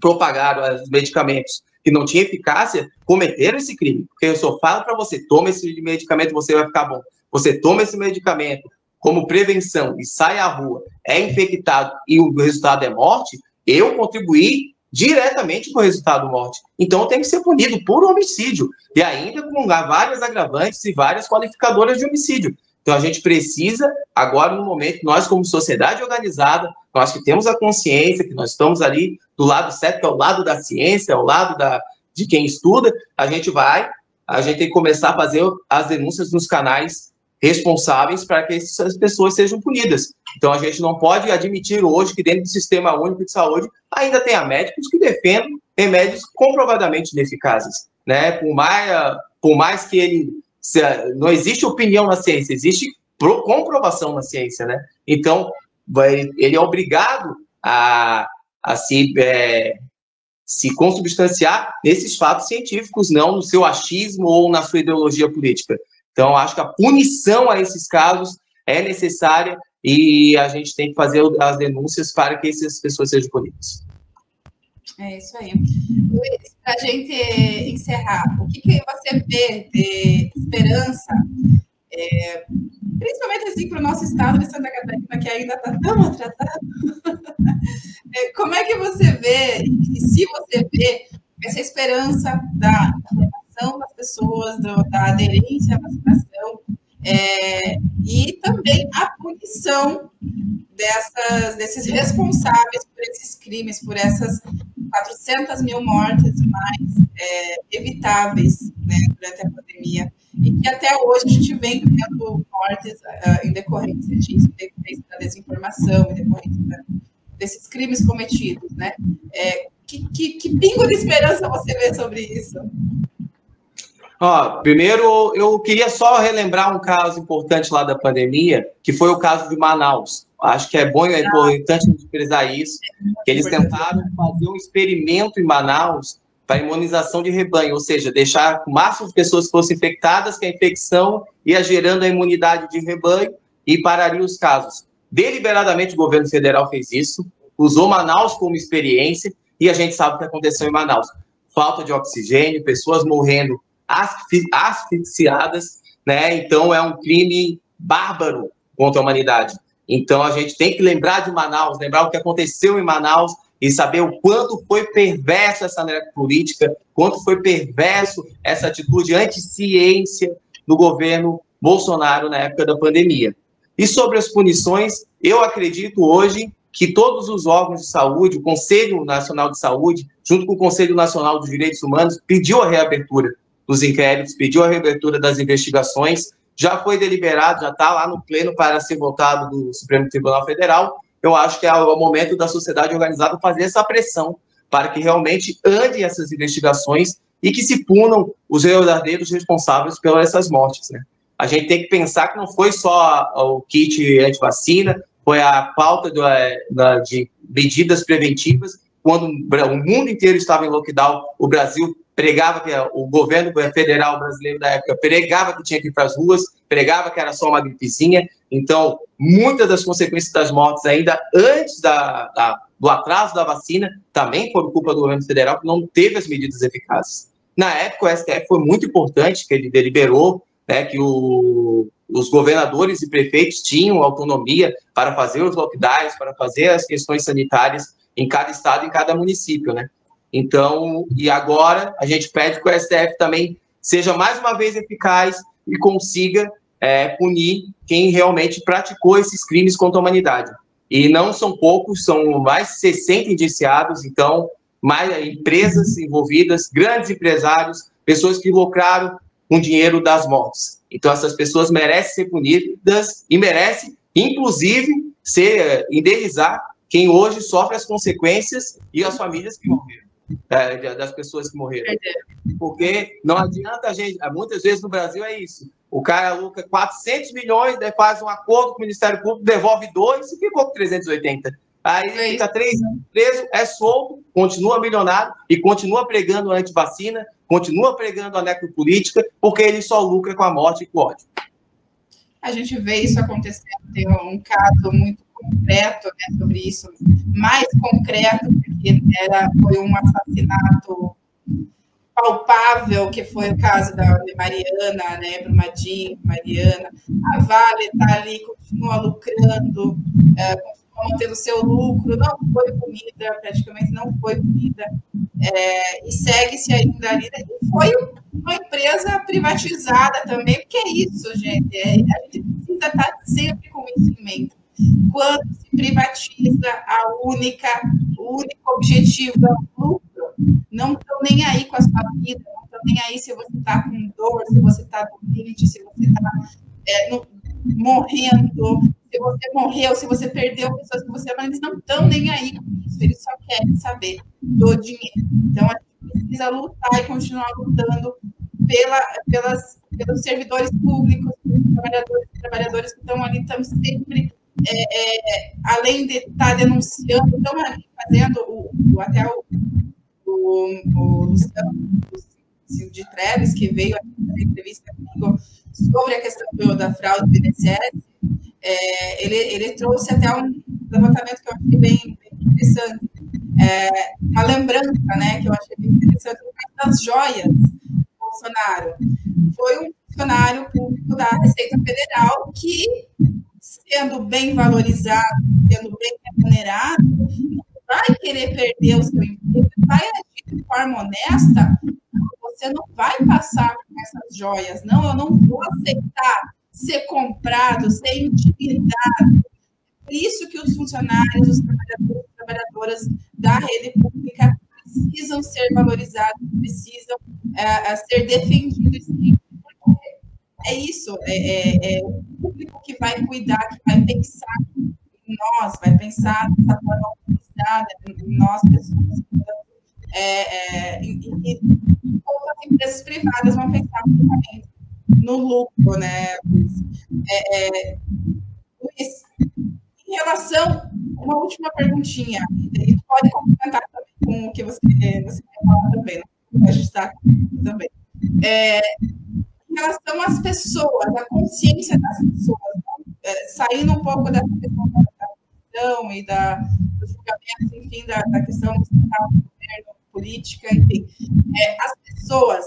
propagaram os medicamentos que não tinham eficácia, cometeram esse crime. Porque eu só falo para você, toma esse medicamento, você vai ficar bom. Você toma esse medicamento como prevenção e sai à rua, é infectado e o resultado é morte, eu contribuí diretamente com o resultado morte. Então, tem que ser punido por homicídio. E ainda com várias agravantes e várias qualificadoras de homicídio. Então, a gente precisa, agora, no momento, nós como sociedade organizada, nós que temos a consciência, que nós estamos ali do lado certo, que é o lado da ciência, ao lado de quem estuda, a gente tem que começar a fazer as denúncias nos canais responsáveis para que essas pessoas sejam punidas. Então, a gente não pode admitir hoje que dentro do Sistema Único de Saúde ainda tenha médicos que defendam remédios comprovadamente ineficazes, né? Por mais que ele... Não existe opinião na ciência, existe comprovação na ciência, né? Então, ele é obrigado a se consubstanciar nesses fatos científicos, não no seu achismo ou na sua ideologia política. Então, acho que a punição a esses casos é necessária e a gente tem que fazer as denúncias para que essas pessoas sejam punidas.
É isso aí. Luiz, para a gente encerrar, o que você vê de esperança, principalmente assim para o nosso estado de Santa Catarina, que ainda está tão atrasado? Como é que você vê, e se você vê, essa esperança da vacinação das pessoas, da aderência à vacinação, e também a punição desses responsáveis por esses crimes, por essas 400 mil mortes mais evitáveis, né, durante a pandemia, e que até hoje a gente vem vendo mortes em decorrência disso, em decorrência da desinformação, em decorrência desses crimes cometidos, né? Que pingo de esperança você vê sobre isso?
Primeiro, eu queria só relembrar um caso importante lá da pandemia, que foi o caso de Manaus. Acho que é importante frisar isso, que eles tentaram fazer um experimento em Manaus para imunização de rebanho, ou seja, deixar o máximo de pessoas que fossem infectadas, que a infecção ia gerando a imunidade de rebanho e pararia os casos. Deliberadamente o governo federal fez isso, usou Manaus como experiência e a gente sabe o que aconteceu em Manaus. Falta de oxigênio, pessoas morrendo asfixiadas, né? Então é um crime bárbaro contra a humanidade. Então a gente tem que lembrar de Manaus, lembrar o que aconteceu em Manaus e saber o quanto foi perverso essa política, quanto foi perverso essa atitude anti-ciência do governo Bolsonaro na época da pandemia. E sobre as punições, eu acredito hoje que todos os órgãos de saúde, o Conselho Nacional de Saúde, junto com o Conselho Nacional dos Direitos Humanos, pediu a reabertura dos inquéritos, pediu a reabertura das investigações, já foi deliberado, já está lá no pleno para ser votado do Supremo Tribunal Federal. Eu acho que é o momento da sociedade organizada fazer essa pressão para que realmente andem essas investigações e que se punam os verdadeiros responsáveis pelas essas mortes, né? A gente tem que pensar que não foi só o kit antivacina, foi a falta de medidas preventivas. Quando o mundo inteiro estava em lockdown, o Brasil pregava que o governo federal brasileiro da época pregava que tinha que ir para as ruas, pregava que era só uma gripezinha. Então, muitas das consequências das mortes ainda antes do atraso da vacina também foram culpa do governo federal, que não teve as medidas eficazes. Na época, o STF foi muito importante, que ele deliberou, né, que os governadores e prefeitos tinham autonomia para fazer os lockdowns, para fazer as questões sanitárias em cada estado, em cada município, né? Então, e agora a gente pede que o STF também seja mais uma vez eficaz e consiga punir quem realmente praticou esses crimes contra a humanidade. E não são poucos, são mais de 60 indiciados, então, mais empresas envolvidas, grandes empresários, pessoas que lucraram com dinheiro das mortes. Então, essas pessoas merecem ser punidas e merecem, inclusive, indenizar quem hoje sofre as consequências e as famílias que morreram, das pessoas que morreram. Porque não adianta a gente, muitas vezes no Brasil é isso, o cara lucra 400 milhões, daí faz um acordo com o Ministério Público, devolve 2 e ficou com 380. Aí ele fica 3 anos preso, é solto, continua milionário e continua pregando antivacina, continua pregando a necropolítica, porque ele só lucra com a morte e com o ódio.
A gente vê isso acontecendo, tem um caso muito concreto, né, sobre isso, mais concreto, porque foi um assassinato palpável, que foi o caso da Mariana, né, Brumadinho, Mariana. A Vale está ali, continua lucrando, continua mantendo seu lucro, não foi punida, praticamente não foi punida, e segue-se ainda ali. E foi uma empresa privatizada também, porque é isso, gente, a gente precisa estar sempre com isso em mente. Quando se privatiza o único objetivo é o lucro, não estão nem aí com a sua vida, não estão nem aí se você está com dor, se você está doente, se você está morrendo, se você morreu, se você perdeu pessoas que você ama, eles não estão nem aí com isso, eles só querem saber do dinheiro. Então, a gente precisa lutar e continuar lutando pelos servidores públicos, pelos trabalhadores que estão ali, estão sempre, além de estar denunciando, estão ali fazendo, até o Luciano de Treves, que veio aqui na entrevista comigo sobre a questão da fraude do INSS, ele trouxe até um levantamento que eu achei bem interessante, uma lembrança, né, que eu achei bem interessante, das joias do Bolsonaro. Foi um funcionário público da Receita Federal que, sendo bem valorizado, sendo bem remunerado, não vai querer perder o seu emprego, vai agir de forma honesta. Você não vai passar com essas joias, não, eu não vou aceitar ser comprado, ser intimidado. Por isso que os funcionários, os trabalhadores e trabalhadoras da rede pública precisam ser valorizados, precisam ser defendidos. Porque é isso, é o público que vai cuidar, que vai pensar em nós, vai pensar nessa forma organizada, em nós, pessoas que e outras empresas privadas vão pensar no lucro, né? Luiz, em relação, uma última perguntinha, e tu pode complementar também com o que você falou também, né? A gente está também. Em relação às pessoas, a consciência das pessoas, saindo um pouco dessa questão da questão e dos julgamentos, enfim, da questão do governo, política, enfim. As pessoas,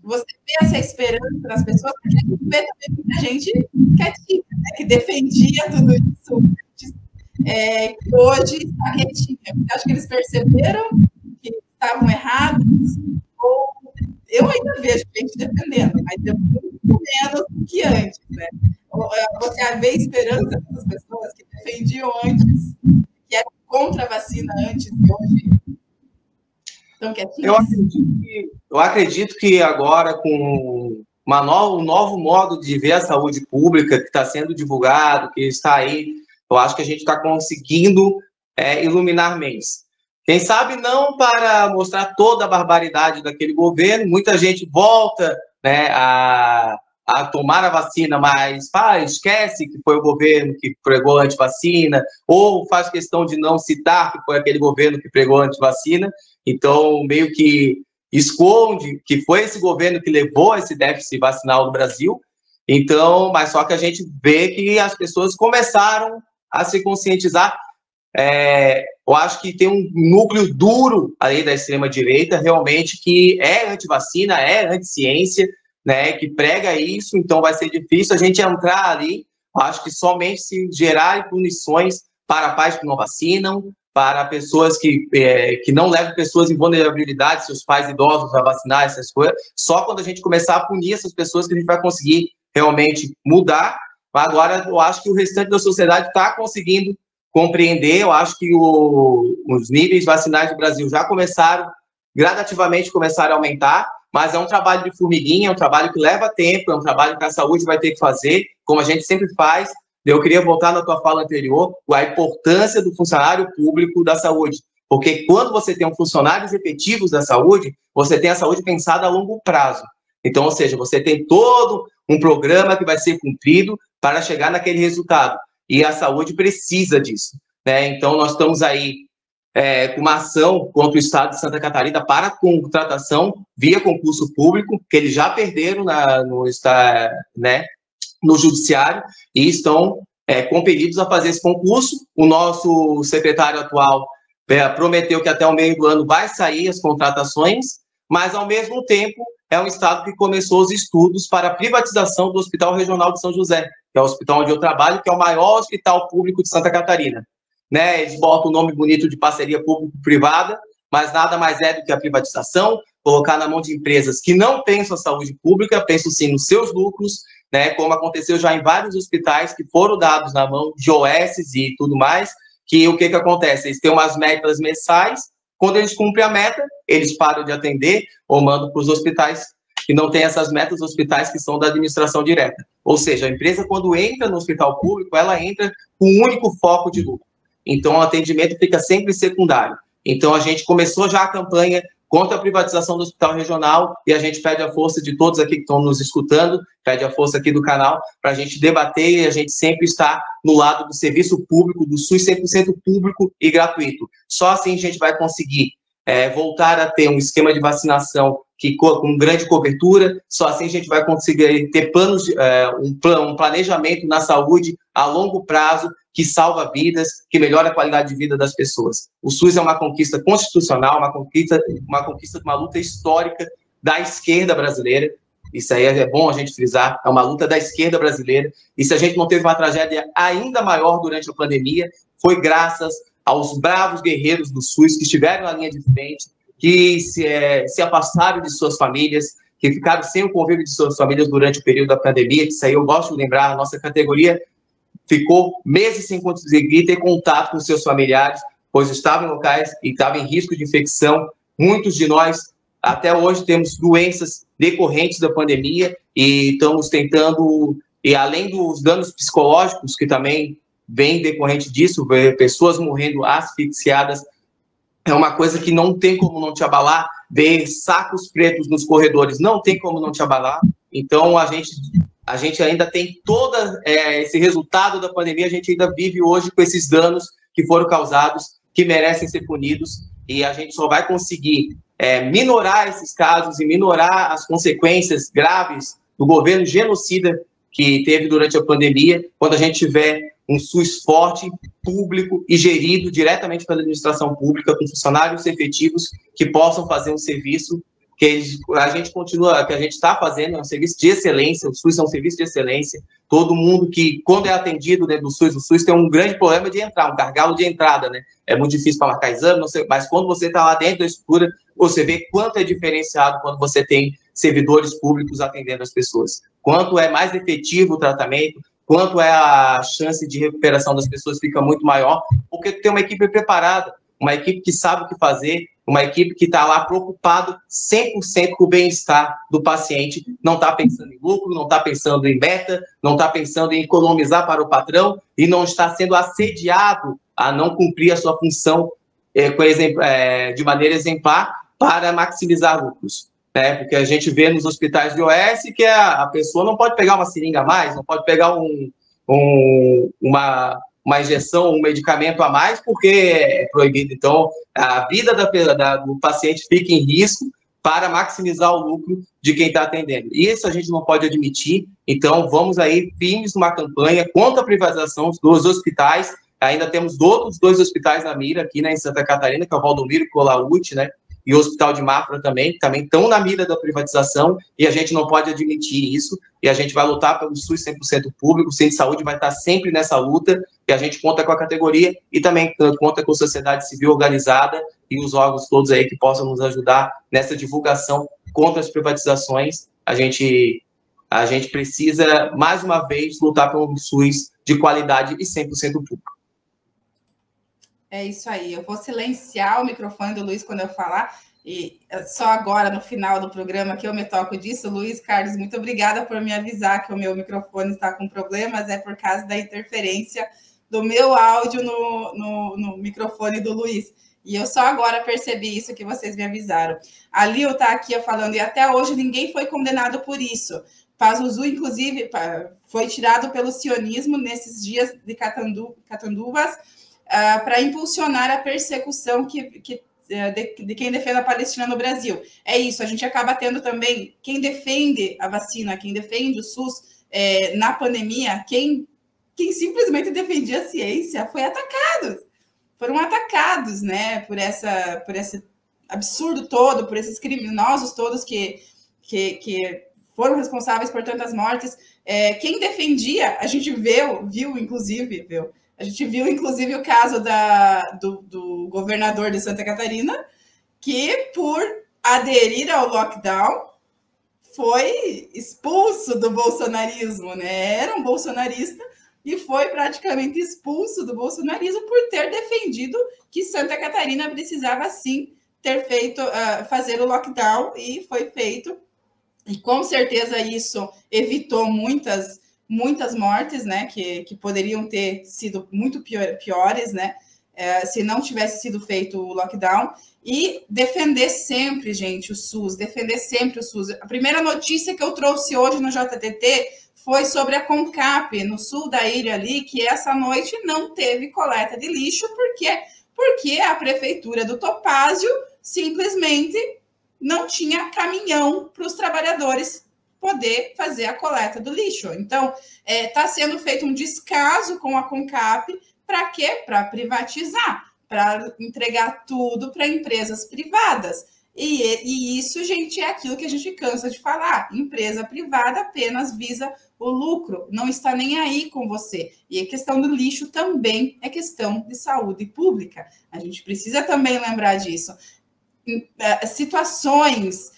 você vê essa esperança nas pessoas, porque a gente vê também muita gente quietinha, né, que defendia tudo isso, que hoje está quietinha. Acho que eles perceberam que estavam errados, ou eu ainda vejo gente defendendo, mas eu muito menos do que antes, né? Você vê esperança nessas pessoas que defendiam antes, que eram contra a vacina antes e hoje?
Eu acredito que agora, com um novo modo de ver a saúde pública que está sendo divulgado, que está aí, eu acho que a gente está conseguindo iluminar mentes. Quem sabe não para mostrar toda a barbaridade daquele governo, muita gente volta, né, a tomar a vacina, mas esquece que foi o governo que pregou antivacina, ou faz questão de não citar que foi aquele governo que pregou antivacina. Então, meio que esconde que foi esse governo que levou esse déficit vacinal no Brasil. Então, mas só que a gente vê que as pessoas começaram a se conscientizar. Eu acho que tem um núcleo duro ali da extrema-direita, realmente, que é antivacina, é anti-ciência, né, que prega isso. Então, vai ser difícil a gente entrar ali. Eu acho que somente se gerarem punições para pais que não vacinam, para pessoas que não levam pessoas em vulnerabilidade, seus pais idosos a vacinar, essas coisas. Só quando a gente começar a punir essas pessoas que a gente vai conseguir realmente mudar. Agora, eu acho que o restante da sociedade está conseguindo compreender. Eu acho que os níveis vacinais do Brasil já gradativamente começaram a aumentar, mas é um trabalho de formiguinha, é um trabalho que leva tempo, é um trabalho que a saúde vai ter que fazer, como a gente sempre faz. Eu queria voltar na tua fala anterior, a importância do funcionário público da saúde, porque quando você tem funcionários efetivos da saúde, você tem a saúde pensada a longo prazo. Então, ou seja, você tem todo um programa que vai ser cumprido para chegar naquele resultado, e a saúde precisa disso, né? Então, nós estamos aí com uma ação contra o Estado de Santa Catarina para contratação via concurso público, que eles já perderam no judiciário e estão compelidos a fazer esse concurso. O nosso secretário atual prometeu que até o meio do ano vai sair as contratações, mas, ao mesmo tempo, é um estado que começou os estudos para a privatização do Hospital Regional de São José, que é o hospital onde eu trabalho, que é o maior hospital público de Santa Catarina. Né? Eles botam o nome bonito de parceria público-privada, mas nada mais é do que a privatização, colocar na mão de empresas que não pensam a saúde pública, pensam sim nos seus lucros, né? Como aconteceu já em vários hospitais que foram dados na mão de OS e tudo mais, que o que acontece? Eles têm umas metas mensais, quando eles cumprem a meta, eles param de atender ou mandam para os hospitais que não têm essas metas, hospitais que são da administração direta. Ou seja, a empresa, quando entra no hospital público, ela entra com um único foco de lucro. Então, o atendimento fica sempre secundário. Então, a gente começou já a campanha contra a privatização do hospital regional e a gente pede a força de todos aqui que estão nos escutando, pede a força aqui do canal para a gente debater e a gente sempre estar no lado do serviço público, do SUS 100% público e gratuito. Só assim a gente vai conseguir voltar a ter um esquema de vacinação com grande cobertura, só assim a gente vai conseguir ter um planejamento na saúde a longo prazo que salva vidas, que melhora a qualidade de vida das pessoas. O SUS é uma conquista constitucional, uma conquista de uma luta histórica da esquerda brasileira. Isso aí é bom a gente frisar, é uma luta da esquerda brasileira. E se a gente não teve uma tragédia ainda maior durante a pandemia, foi graças aos bravos guerreiros do SUS que estiveram na linha de frente, que se afastaram de suas famílias, que ficaram sem o convívio de suas famílias durante o período da pandemia, que isso aí eu gosto de lembrar, a nossa categoria ficou meses sem conseguir ter contato com seus familiares, pois estavam em locais e estavam em risco de infecção. Muitos de nós, até hoje, temos doenças decorrentes da pandemia e estamos tentando, e além dos danos psicológicos, que também vem decorrente disso, ver pessoas morrendo asfixiadas, é uma coisa que não tem como não te abalar. Ver sacos pretos nos corredores não tem como não te abalar. Então, a gente ainda tem todo esse resultado da pandemia, a gente ainda vive hoje com esses danos que foram causados, que merecem ser punidos, e a gente só vai conseguir minorar esses casos e minorar as consequências graves do governo genocida que teve durante a pandemia, quando a gente tiver um SUS forte, público e gerido diretamente pela administração pública, com funcionários efetivos que possam fazer um serviço que a gente está fazendo, é um serviço de excelência, o SUS é um serviço de excelência. Todo mundo que, quando é atendido dentro do SUS tem um grande problema de entrar, um gargalo de entrada, né? É muito difícil para marcar exame, não sei, mas quando você está lá dentro da estrutura, você vê quanto é diferenciado quando você tem servidores públicos atendendo as pessoas. Quanto é mais efetivo o tratamento, quanto é a chance de recuperação das pessoas fica muito maior, porque tem uma equipe preparada, uma equipe que sabe o que fazer, uma equipe que está lá preocupado 100% com o bem-estar do paciente, não está pensando em lucro, não está pensando em meta, não está pensando em economizar para o patrão e não está sendo assediado a não cumprir a sua função de maneira exemplar para maximizar lucros. Porque a gente vê nos hospitais de OS que a pessoa não pode pegar uma seringa a mais, não pode pegar uma injeção, um medicamento a mais, porque é proibido. Então, a vida do paciente fica em risco para maximizar o lucro de quem está atendendo. E isso a gente não pode admitir. Então, vamos aí firmes numa campanha contra a privatização dos hospitais. Ainda temos outros 2 hospitais na mira aqui, né, em Santa Catarina, que é o Valdomiro e o Colaúte, né? E o Hospital de Mafra também, que também estão na mira da privatização, e a gente não pode admitir isso, e a gente vai lutar pelo SUS 100% público, o Centro de Saúde vai estar sempre nessa luta, e a gente conta com a categoria, e também conta com a sociedade civil organizada, e os órgãos todos aí que possam nos ajudar nessa divulgação contra as privatizações. A gente precisa, mais uma vez, lutar pelo SUS de qualidade e 100% público.
É isso aí. Eu vou silenciar o microfone do Luiz quando eu falar, e só agora, no final do programa, que eu me toco disso. Luiz Carlos, muito obrigada por me avisar que o meu microfone está com problemas, é por causa da interferência do meu áudio no microfone do Luiz. E eu só agora percebi isso que vocês me avisaram. A Lil está aqui falando, e até hoje ninguém foi condenado por isso. Pazuzu, inclusive, foi tirado pelo sionismo nesses dias de Catanduvas, para impulsionar a persecução de quem defende a Palestina no Brasil. É isso, a gente acaba tendo também quem defende a vacina, quem defende o SUS na pandemia, quem simplesmente defendia a ciência, foram atacados, né, por esse absurdo todo, por esses criminosos todos que foram responsáveis por tantas mortes. Quem defendia, a gente viu inclusive o caso do governador de Santa Catarina, que, por aderir ao lockdown, foi expulso do bolsonarismo, né? Era um bolsonarista e foi praticamente expulso do bolsonarismo por ter defendido que Santa Catarina precisava, sim, fazer o lockdown, e foi feito. E, com certeza, isso evitou muitas muitas mortes, né, que poderiam ter sido muito piores, né, se não tivesse sido feito o lockdown, e defender sempre, gente, o SUS, defender sempre o SUS. A primeira notícia que eu trouxe hoje no JTT foi sobre a Concap, no sul da ilha ali, que essa noite não teve coleta de lixo, porque a prefeitura do Topázio simplesmente não tinha caminhão para os trabalhadores poder fazer a coleta do lixo. Então, está sendo feito um descaso com a Concap. Para quê? Para privatizar, para entregar tudo para empresas privadas. E isso, gente, é aquilo que a gente cansa de falar. Empresa privada apenas visa o lucro, não está nem aí com você. E a questão do lixo também é questão de saúde pública. A gente precisa também lembrar disso. Situações,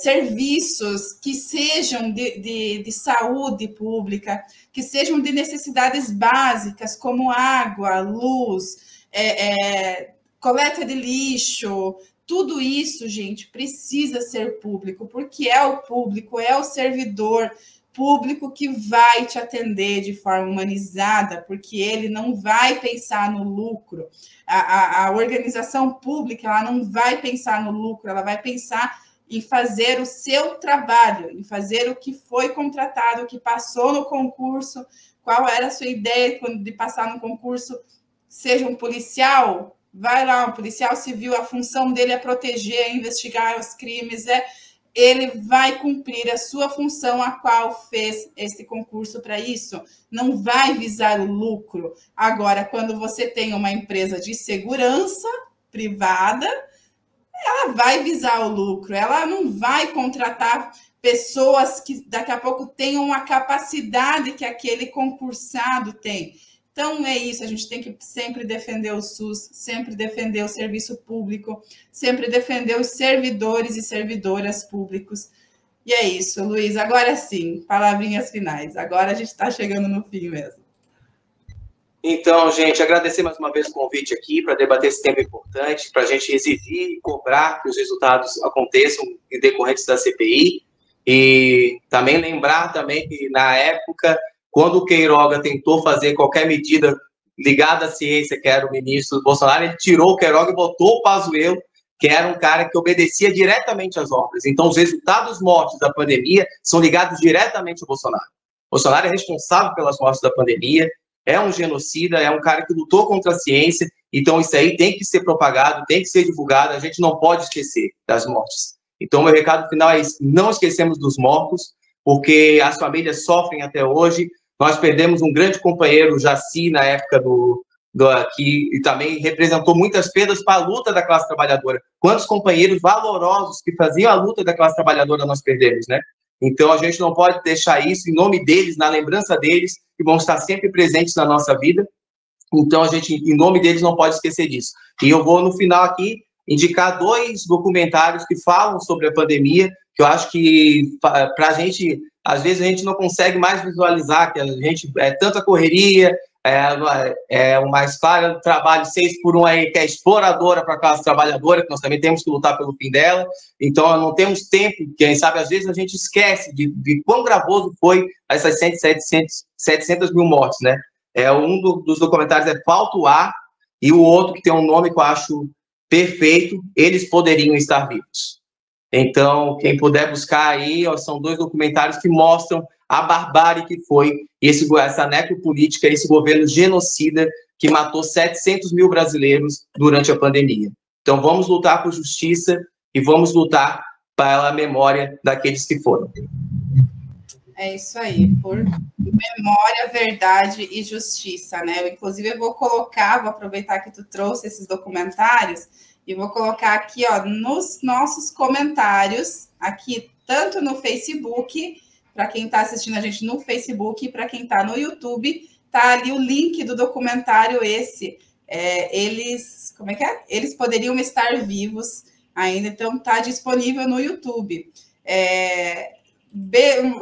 serviços que sejam de saúde pública, que sejam de necessidades básicas, como água, luz, coleta de lixo, tudo isso, gente, precisa ser público, porque é o público, é o servidor público que vai te atender de forma humanizada, porque ele não vai pensar no lucro. A organização pública, ela não vai pensar no lucro, ela vai pensar em fazer o seu trabalho, em fazer o que foi contratado, o que passou no concurso, qual era a sua ideia de passar no concurso, seja um policial, vai lá, um policial civil, a função dele é proteger, é investigar os crimes, ele vai cumprir a sua função, a qual fez esse concurso para isso. Não vai visar o lucro. Agora, quando você tem uma empresa de segurança privada, ela vai visar o lucro. Ela não vai contratar pessoas que daqui a pouco tenham a capacidade que aquele concursado tem. Então, é isso, a gente tem que sempre defender o SUS, sempre defender o serviço público, sempre defender os servidores e servidoras públicos. E é isso, Luiz. Agora sim, palavrinhas finais. Agora a gente está chegando no fim mesmo.
Então, gente, agradecer mais uma vez o convite aqui para debater esse tema importante, para a gente exigir e cobrar que os resultados aconteçam em decorrentes da CPI. E também lembrar também que, na época, quando o Queiroga tentou fazer qualquer medida ligada à ciência, que era o ministro Bolsonaro, ele tirou o Queiroga e botou o Pazuello, que era um cara que obedecia diretamente às ordens. Então, os resultados mortes da pandemia são ligados diretamente ao Bolsonaro. O Bolsonaro é responsável pelas mortes da pandemia, é um genocida, é um cara que lutou contra a ciência, então isso aí tem que ser propagado, tem que ser divulgado, a gente não pode esquecer das mortes. Então, meu recado final é isso, não esquecemos dos mortos, porque as famílias sofrem até hoje. Nós perdemos um grande companheiro, Jaci, na época que também representou muitas perdas para a luta da classe trabalhadora. Quantos companheiros valorosos que faziam a luta da classe trabalhadora nós perdemos, né? Então, a gente não pode deixar isso em nome deles, na lembrança deles, que vão estar sempre presentes na nossa vida. Então, a gente, em nome deles, não pode esquecer disso. E eu vou, no final aqui, indicar 2 documentários que falam sobre a pandemia, que eu acho que, para a gente, às vezes a gente não consegue mais visualizar, que a gente, tanta correria, o mais claro, trabalho 6x1 aí, que é exploradora para a classe trabalhadora, que nós também temos que lutar pelo fim dela. Então, não temos tempo, quem sabe, às vezes a gente esquece de quão gravoso foi essas 700 mil mortes, né? Um dos documentários é Falta o Ar, e o outro, que tem um nome que eu acho perfeito, Eles Poderiam Estar Vivos. Então, quem puder buscar aí, são 2 documentários que mostram a barbárie que foi essa necropolítica, esse governo genocida que matou 700 mil brasileiros durante a pandemia. Então, vamos lutar por justiça e vamos lutar pela memória daqueles que foram.
É isso aí, por memória, verdade e justiça, né? Inclusive, eu vou aproveitar que tu trouxe esses documentários e vou colocar aqui, nos nossos comentários, aqui, tanto no Facebook, para quem está assistindo a gente no Facebook, e para quem está no YouTube, tá ali o link do documentário esse. Eles poderiam estar vivos ainda, então tá disponível no YouTube.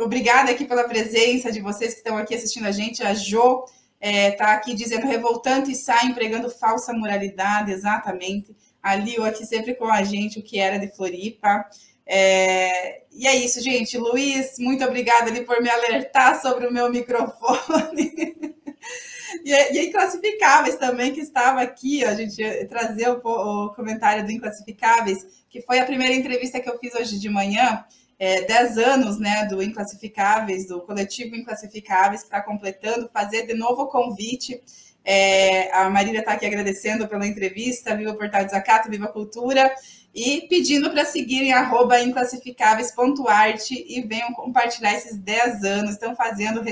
Obrigada aqui pela presença de vocês que estão aqui assistindo a gente. A Jo está aqui dizendo revoltante e sai empregando falsa moralidade, exatamente. A Liu aqui sempre com a gente, o que era de Floripa. E é isso, gente. Luiz, muito obrigada ali por me alertar sobre o meu microfone. E Inclassificáveis também, que estava aqui, ó, a gente ia trazer o comentário do Inclassificáveis, que foi a primeira entrevista que eu fiz hoje de manhã, 10 anos, né, do Inclassificáveis, do coletivo Inclassificáveis, que está completando, fazer de novo o convite. A Marília está aqui agradecendo pela entrevista, viva o Portal Desacato, viva a cultura, e pedindo para seguirem @inclassificáveis.art e venham compartilhar esses 10 anos, estão fazendo,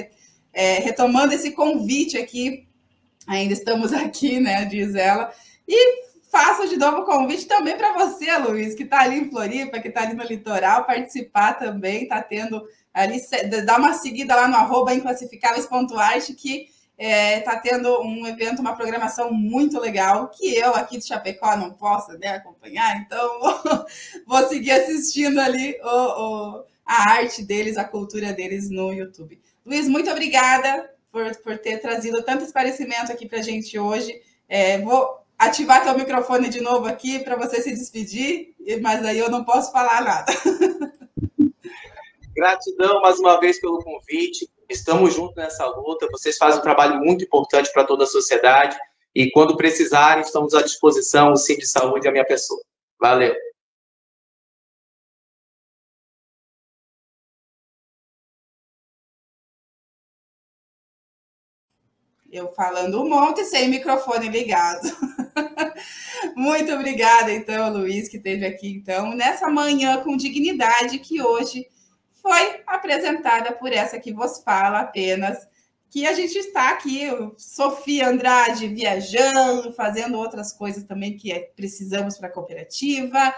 retomando esse convite aqui, ainda estamos aqui, né, diz ela, e faço de novo o convite também para você, Luiz, que está ali em Floripa, que está ali no litoral, participar também, está tendo ali, dá uma seguida lá no @inclassificáveis.art, que está tendo um evento, uma programação muito legal, que eu aqui de Chapecó não posso, né, acompanhar, então vou seguir assistindo ali a arte deles, a cultura deles no YouTube. Luiz, muito obrigada por ter trazido tanto esclarecimento aqui para a gente hoje. Vou ativar teu microfone de novo aqui para você se despedir, mas aí eu não posso falar nada.
Gratidão mais uma vez pelo convite. Estamos juntos nessa luta. Vocês fazem um trabalho muito importante para toda a sociedade. E quando precisarem, estamos à disposição. O Sim de Saúde é a minha pessoa. Valeu.
Eu falando um monte sem microfone ligado. Muito obrigada, então, Luiz, que esteve aqui, então, nessa manhã com dignidade, que hoje foi apresentada por essa que vos fala apenas, que a gente está aqui, Sofia Andrade, viajando, fazendo outras coisas também que precisamos para a cooperativa,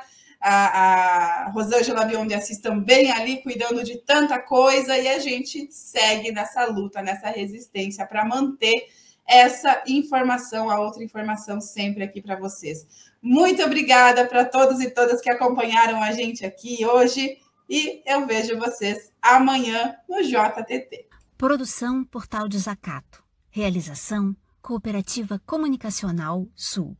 a Rosângela Bion de Assis também ali, cuidando de tanta coisa, e a gente segue nessa luta, nessa resistência para manter essa informação, a outra informação sempre aqui para vocês. Muito obrigada para todos e todas que acompanharam a gente aqui hoje, e eu vejo vocês amanhã no JTT.
Produção Portal Desacato. Realização Cooperativa Comunicacional Sul.